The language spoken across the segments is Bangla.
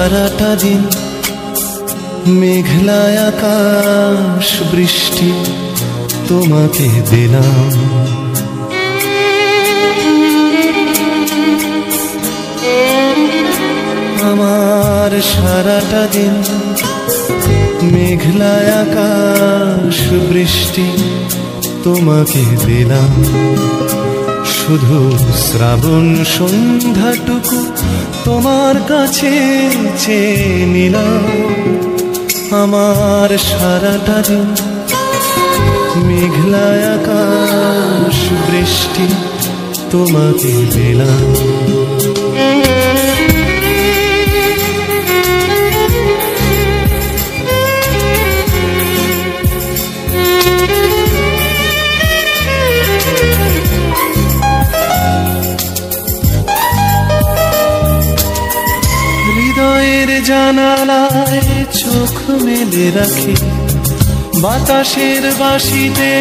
সারাটা দিন মেঘলা আকাশ বৃষ্টি তোমাকে দিলাম। আমার সারাটা দিন মেঘলা আকাশ বৃষ্টি তোমাকে দিলাম। শুধু শ্রাবণ সন্ধ্যাটুকু তোমার কাছে চেয়ে নিলাম। আমার সারাটা দিন মেঘলা আকাশ বৃষ্টি তোমাকে দিলাম। হৃদয়ের জানালায় চোখ মেলে রাখি, বাতাসের বাঁশিতে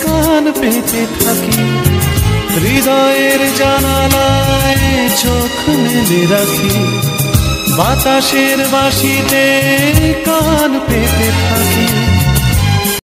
কান পেতে থাকি। হৃদয়ের জানালায় চোখ মেলে রাখি, বাতাসের বাঁশিতে কান পেতে থাকি।